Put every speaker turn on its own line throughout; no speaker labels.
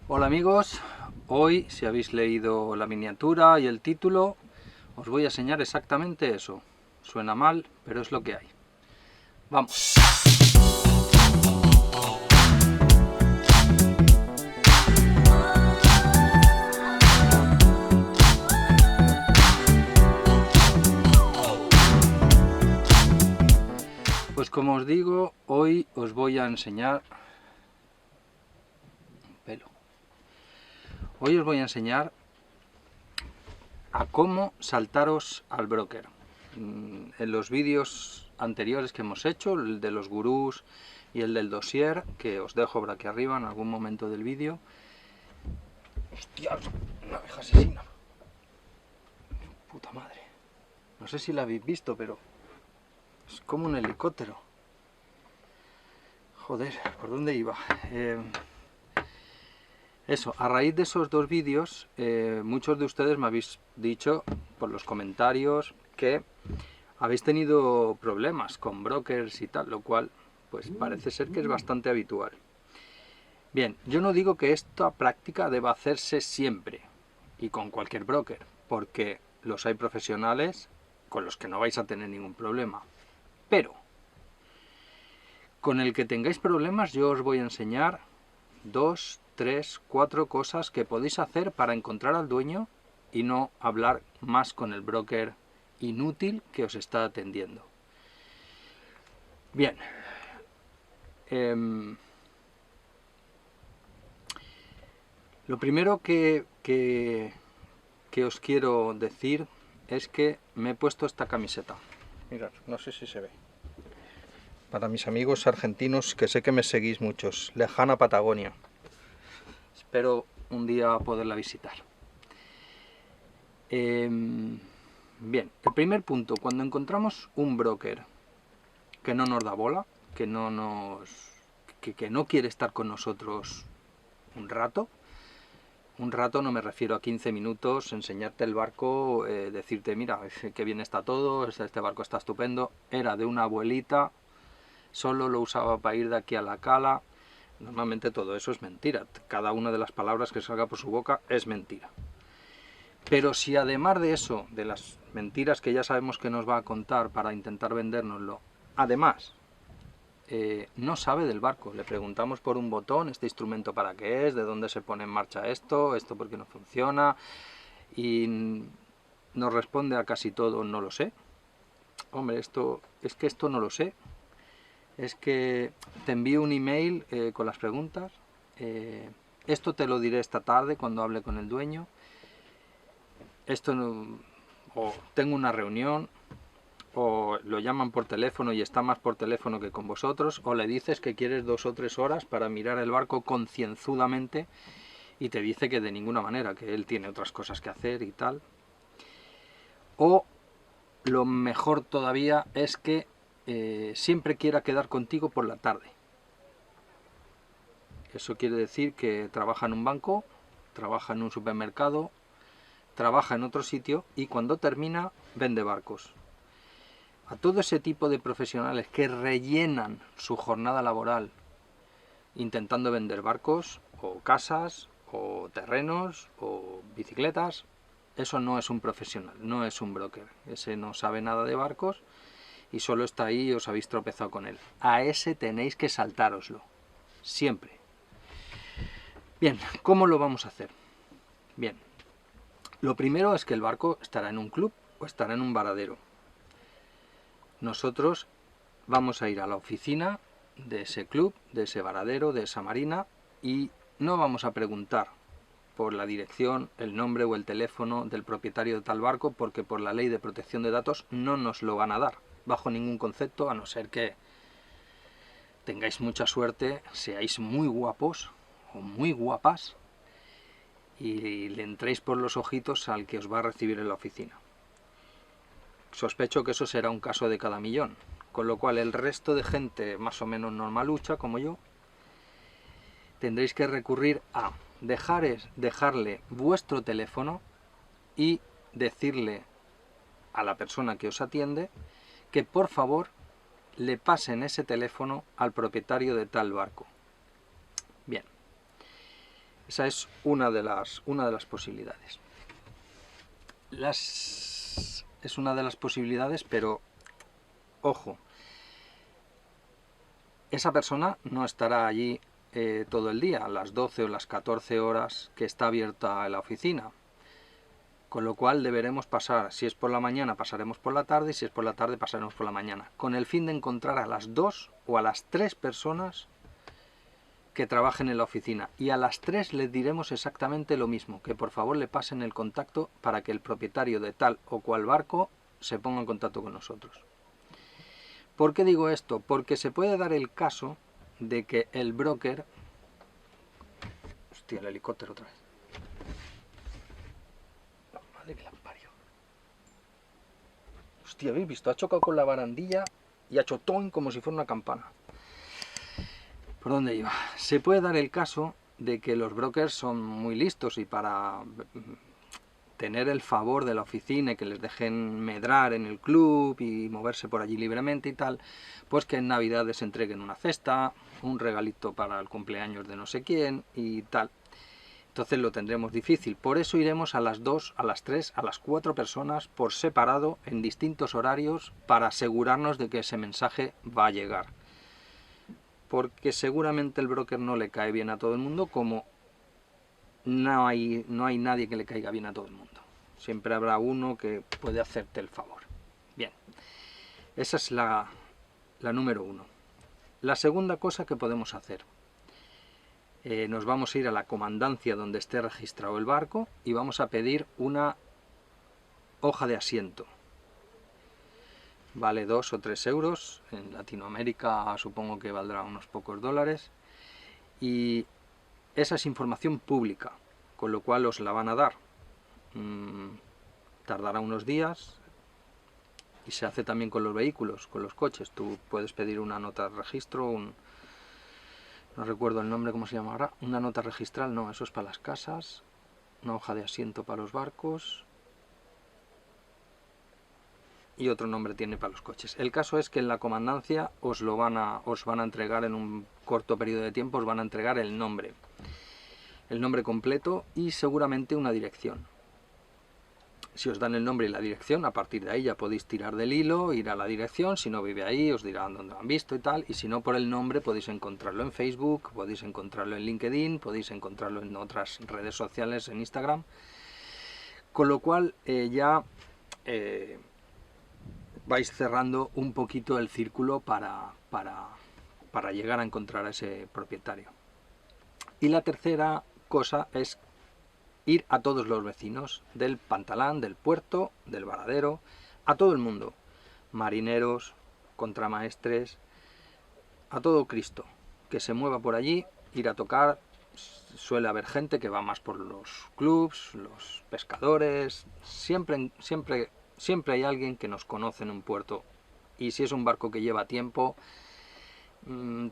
Hola amigos, hoy si habéis leído la miniatura y el título, os voy a enseñar exactamente eso. Suena mal, pero es lo que hay. Vamos. Pues como os digo, hoy os voy a enseñar Hoy os voy a enseñar a cómo saltaros al broker. En los vídeos anteriores que hemos hecho, el de los gurús y el del dossier, que os dejo por aquí arriba en algún momento del vídeo. ¡Hostia! Una abeja asesina. Puta madre. No sé si la habéis visto, pero es como un helicóptero. Joder, ¿por dónde iba? Eso, a raíz de esos dos vídeos, muchos de ustedes me habéis dicho por los comentarios que habéis tenido problemas con brokers y tal, lo cual pues parece ser que es bastante habitual. Bien, yo no digo que esta práctica deba hacerse siempre y con cualquier broker, porque los hay profesionales con los que no vais a tener ningún problema. Pero, con el que tengáis problemas yo os voy a enseñar 2, 3, 4 cosas que podéis hacer para encontrar al dueño y no hablar más con el broker inútil que os está atendiendo. Bien. Lo primero que os quiero decir es que me he puesto esta camiseta. Mirad, no sé si se ve. Para mis amigos argentinos, que sé que me seguís muchos, lejana Patagonia. Espero un día poderla visitar. Bien, el primer punto, cuando encontramos un broker que no nos da bola, que no quiere estar con nosotros un rato no me refiero a 15 minutos, enseñarte el barco, decirte, mira, qué bien está todo, este barco está estupendo, era de una abuelita, solo lo usaba para ir de aquí a la cala. Normalmente todo eso es mentira, cada una de las palabras que salga por su boca es mentira. Pero si además de eso, de las mentiras que ya sabemos que nos va a contar para intentar vendérnoslo, además no sabe del barco, le preguntamos por un botón, este instrumento para qué es, de dónde se pone en marcha esto por qué no funciona, y nos responde a casi todo, no lo sé. Hombre, esto no lo sé, es que te envío un email con las preguntas, esto te lo diré esta tarde cuando hable con el dueño, esto no, o tengo una reunión, o lo llaman por teléfono y está más por teléfono que con vosotros, o le dices que quieres 2 o 3 horas para mirar el barco concienzudamente y te dice que de ninguna manera, que él tiene otras cosas que hacer y tal. O lo mejor todavía es que siempre quiera quedar contigo por la tarde. Eso quiere decir que trabaja en un banco, trabaja en un supermercado, trabaja en otro sitio y cuando termina vende barcos. A todo ese tipo de profesionales que rellenan su jornada laboral intentando vender barcos, o casas, o terrenos, o bicicletas, eso no es un profesional, no es un broker. Ese no sabe nada de barcos y solo está ahí y os habéis tropezado con él. A ese tenéis que saltároslo, siempre. Bien, ¿cómo lo vamos a hacer? Bien, lo primero es que el barco estará en un club o estará en un varadero. Nosotros vamos a ir a la oficina de ese club, de ese varadero, de esa marina, y no vamos a preguntar por la dirección, el nombre o el teléfono del propietario de tal barco, porque por la ley de protección de datos no nos lo van a dar, bajo ningún concepto, a no ser que tengáis mucha suerte, seáis muy guapos o muy guapas y le entréis por los ojitos al que os va a recibir en la oficina. Sospecho que eso será un caso de cada millón, con lo cual el resto de gente más o menos normalucha, como yo, tendréis que recurrir a dejarle vuestro teléfono y decirle a la persona que os atiende que por favor le pasen ese teléfono al propietario de tal barco. Bien, Esa es una de las posibilidades. Es una de las posibilidades, pero ojo, esa persona no estará allí todo el día, a las 12 o las 14 horas que está abierta la oficina. Con lo cual deberemos pasar, si es por la mañana pasaremos por la tarde, y si es por la tarde pasaremos por la mañana, con el fin de encontrar a las 2 o a las 3 personas que trabajen en la oficina. Y a las 3 les diremos exactamente lo mismo, que por favor le pasen el contacto para que el propietario de tal o cual barco se ponga en contacto con nosotros. ¿Por qué digo esto? Porque se puede dar el caso de que el broker... Hostia, el helicóptero otra vez. La madre que la parió. Hostia, ¿habéis visto? Ha chocado con la barandilla y ha hecho ton como si fuera una campana. ¿Por dónde iba? Se puede dar el caso de que los brokers son muy listos y para tener el favor de la oficina y que les dejen medrar en el club y moverse por allí libremente y tal, pues que en Navidades entreguen una cesta, un regalito para el cumpleaños de no sé quién y tal. Entonces lo tendremos difícil. Por eso iremos a las 2, a las 3, a las 4 personas por separado en distintos horarios para asegurarnos de que ese mensaje va a llegar. Porque seguramente el broker no le cae bien a todo el mundo, como no hay nadie que le caiga bien a todo el mundo. Siempre habrá uno que puede hacerte el favor. Bien, esa es la número 1. La segunda cosa que podemos hacer. Nos vamos a ir a la comandancia donde esté registrado el barco y vamos a pedir una hoja de asiento. Vale 2 o 3 euros, en Latinoamérica supongo que valdrá unos pocos dólares, y esa es información pública, con lo cual os la van a dar. Tardará unos días, y se hace también con los vehículos, con los coches. Tú puedes pedir una nota de registro, no recuerdo el nombre, ¿cómo se llama ahora? Una nota registral, no, eso es para las casas, una hoja de asiento para los barcos, y otro nombre tiene para los coches. El caso es que en la comandancia os van a entregar en un corto periodo de tiempo, os van a entregar el nombre completo y seguramente una dirección. Si os dan el nombre y la dirección, a partir de ahí ya podéis tirar del hilo, ir a la dirección. Si no vive ahí, os dirán dónde lo han visto y tal. Y si no, por el nombre podéis encontrarlo en Facebook, podéis encontrarlo en LinkedIn, podéis encontrarlo en otras redes sociales, en Instagram. Con lo cual ya vais cerrando un poquito el círculo para llegar a encontrar a ese propietario. Y la tercera cosa es ir a todos los vecinos del Pantalán, del puerto, del varadero, a todo el mundo, marineros, contramaestres, a todo Cristo, que se mueva por allí, ir a tocar. Suele haber gente que va más por los clubs, los pescadores, siempre hay alguien que nos conoce en un puerto, y si es un barco que lleva tiempo,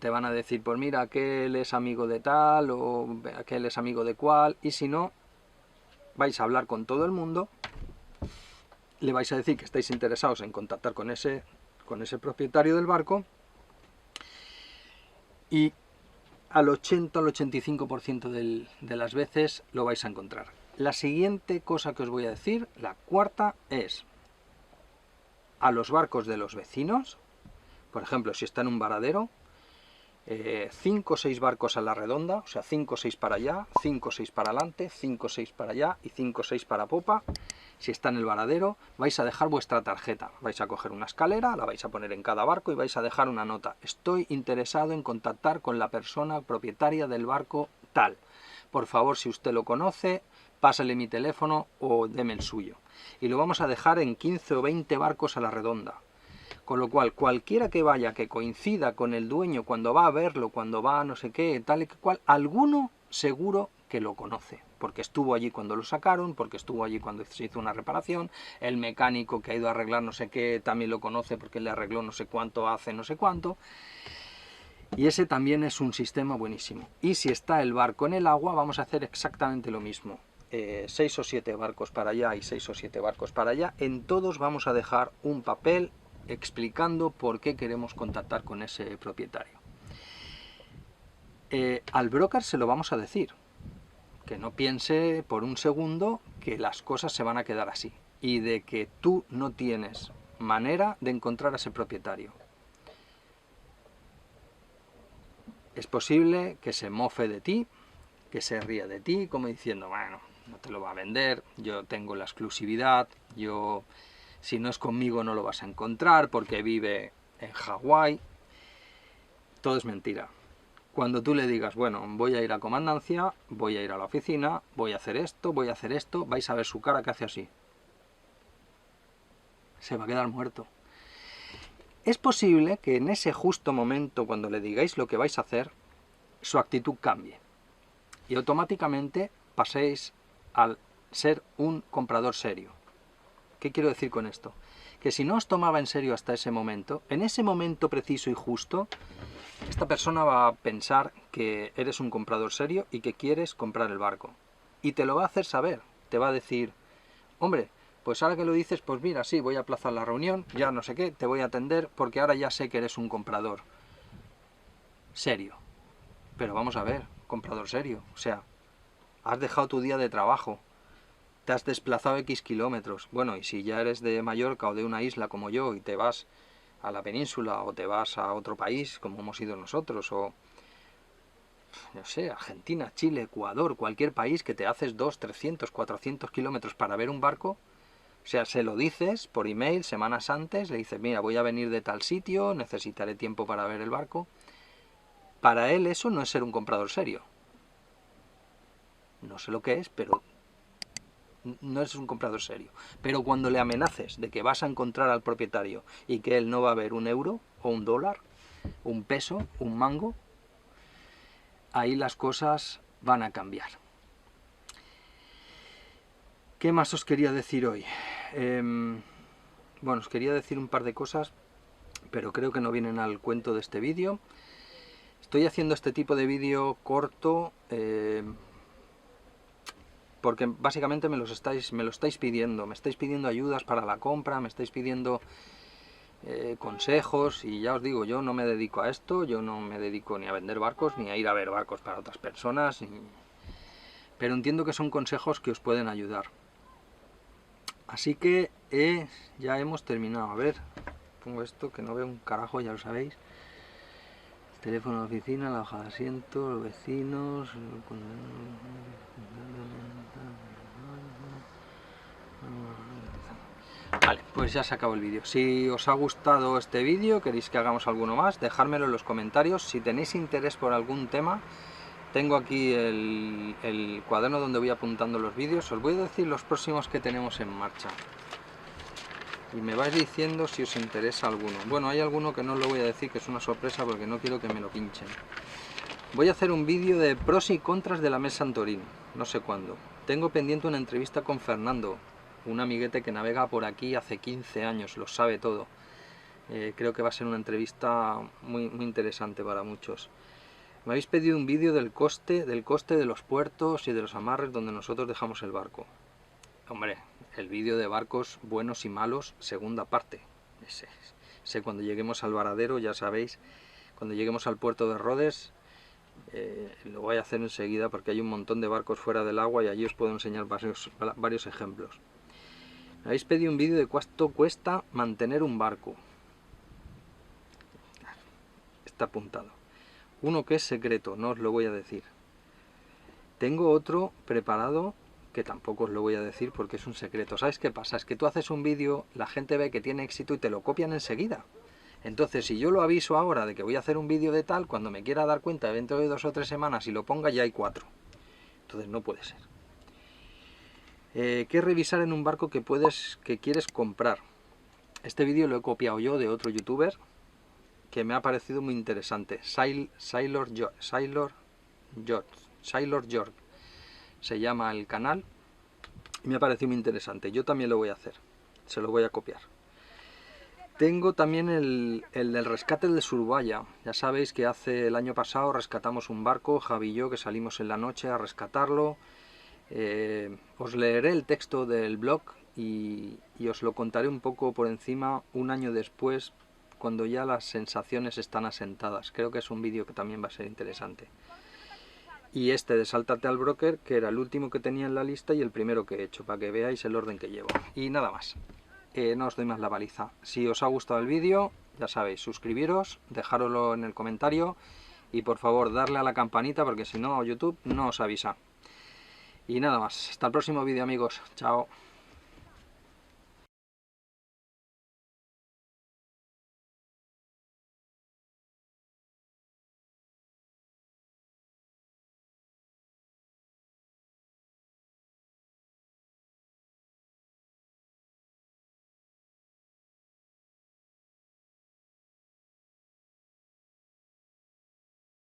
te van a decir, pues mira, aquel es amigo de tal, o aquel es amigo de cual, y si no, vais a hablar con todo el mundo, le vais a decir que estáis interesados en contactar con ese propietario del barco, y al 80 al 85% de las veces lo vais a encontrar. La siguiente cosa que os voy a decir, la cuarta, es a los barcos de los vecinos. Por ejemplo, si está en un varadero, 5 o 6 barcos a la redonda, o sea, 5 o 6 para allá, 5 o 6 para adelante, 5 o 6 para allá y 5 o 6 para popa. Si está en el varadero, vais a dejar vuestra tarjeta. Vais a coger una escalera, la vais a poner en cada barco y vais a dejar una nota. Estoy interesado en contactar con la persona propietaria del barco tal. Por favor, si usted lo conoce, pásale mi teléfono o deme el suyo. Y lo vamos a dejar en 15 o 20 barcos a la redonda. Con lo cual, cualquiera que vaya, que coincida con el dueño cuando va a verlo, cuando va a no sé qué, tal y cual, alguno seguro que lo conoce, porque estuvo allí cuando lo sacaron, porque estuvo allí cuando se hizo una reparación, el mecánico que ha ido a arreglar no sé qué también lo conoce porque le arregló no sé cuánto hace no sé cuánto, y ese también es un sistema buenísimo. Y si está el barco en el agua, vamos a hacer exactamente lo mismo. 6 o 7 barcos para allá y 6 o 7 barcos para allá, en todos vamos a dejar un papel explicando por qué queremos contactar con ese propietario. Al broker se lo vamos a decir. que no piense por un segundo que las cosas se van a quedar así y de que tú no tienes manera de encontrar a ese propietario. Es posible que se mofe de ti, que se ría de ti, como diciendo, bueno, no te lo va a vender, yo tengo la exclusividad, si no es conmigo no lo vas a encontrar porque vive en Hawái. Todo es mentira. Cuando tú le digas, bueno, voy a ir a comandancia, voy a ir a la oficina, voy a hacer esto, vais a ver su cara que hace así. Se va a quedar muerto. Es posible que en ese justo momento, cuando le digáis lo que vais a hacer, su actitud cambie. Y automáticamente paséis al ser un comprador serio. ¿Qué quiero decir con esto? Que si no os tomaba en serio hasta ese momento, en ese momento preciso y justo, esta persona va a pensar que eres un comprador serio y que quieres comprar el barco. Y te lo va a hacer saber. Te va a decir, hombre, pues ahora que lo dices, pues mira, sí, voy a aplazar la reunión, ya no sé qué, te voy a atender porque ahora ya sé que eres un comprador serio. Pero vamos a ver, comprador serio, o sea, has dejado tu día de trabajo, te has desplazado X kilómetros, bueno, y si ya eres de Mallorca o de una isla como yo y te vas a la península o te vas a otro país como hemos ido nosotros, o no sé, Argentina, Chile, Ecuador, cualquier país que te haces 200, 300, 400 kilómetros para ver un barco, o sea, se lo dices por email semanas antes, le dices, mira, voy a venir de tal sitio, necesitaré tiempo para ver el barco. Para él eso no es ser un comprador serio. No sé lo que es, pero no es un comprador serio. Pero cuando le amenaces de que vas a encontrar al propietario y que él no va a ver un euro o un dólar, un peso, un mango, ahí las cosas van a cambiar. ¿Qué más os quería decir hoy? Bueno, os quería decir un par de cosas, pero creo que no vienen al cuento de este vídeo. Estoy haciendo este tipo de vídeo corto porque básicamente me lo estáis pidiendo. Me estáis pidiendo ayudas para la compra, me estáis pidiendo consejos, y ya os digo, yo no me dedico a esto, yo no me dedico ni a vender barcos, ni a ir a ver barcos para otras personas, pero entiendo que son consejos que os pueden ayudar. Así que ya hemos terminado. A ver, pongo esto que no veo un carajo, ya lo sabéis. Teléfono de oficina, la hoja de asiento, los vecinos. Vale, pues ya se acabó el vídeo. Si os ha gustado este vídeo, queréis que hagamos alguno más, dejármelo en los comentarios. Si tenéis interés por algún tema, tengo aquí el cuaderno donde voy apuntando los vídeos. Os voy a decir los próximos que tenemos en marcha. Y me vais diciendo si os interesa alguno. Bueno, hay alguno que no os lo voy a decir, que es una sorpresa porque no quiero que me lo pinchen. Voy a hacer un vídeo de pros y contras de la MES Santorini, no sé cuándo. Tengo pendiente una entrevista con Fernando, un amiguete que navega por aquí hace 15 años, lo sabe todo. Creo que va a ser una entrevista muy interesante para muchos. Me habéis pedido un vídeo del coste de los puertos y de los amarres donde nosotros dejamos el barco. Hombre, el vídeo de barcos buenos y malos, segunda parte. Sé cuando lleguemos al varadero, ya sabéis, cuando lleguemos al puerto de Rodes, lo voy a hacer enseguida porque hay un montón de barcos fuera del agua y allí os puedo enseñar varios ejemplos. Me habéis pedido un vídeo de cuánto cuesta mantener un barco. Está apuntado. Uno que es secreto, no os lo voy a decir. Tengo otro preparado que tampoco os lo voy a decir porque es un secreto. ¿Sabes qué pasa? Es que tú haces un vídeo, la gente ve que tiene éxito y te lo copian enseguida. Entonces, si yo lo aviso ahora de que voy a hacer un vídeo de tal, cuando me quiera dar cuenta dentro de 2 o 3 semanas y lo ponga, ya hay 4. Entonces no puede ser. ¿Qué revisar en un barco que quieres comprar? Este vídeo lo he copiado yo de otro youtuber que me ha parecido muy interesante. Sailor York se llama el canal y me ha parecido muy interesante. Yo también lo voy a hacer, se lo voy a copiar. Tengo también el del rescate de Surubaya. Ya sabéis que el año pasado rescatamos un barco, Javi y yo, que salimos en la noche a rescatarlo. Os leeré el texto del blog y os lo contaré un poco por encima un año después, cuando ya las sensaciones están asentadas. Creo que es un vídeo que también va a ser interesante. y este de Sáltate al Broker, que era el último que tenía en la lista y el primero que he hecho, para que veáis el orden que llevo. Y nada más, no os doy más la paliza. Si os ha gustado el vídeo, ya sabéis, suscribiros, dejároslo en el comentario y por favor darle a la campanita, porque si no YouTube no os avisa. Y nada más, hasta el próximo vídeo, amigos, chao.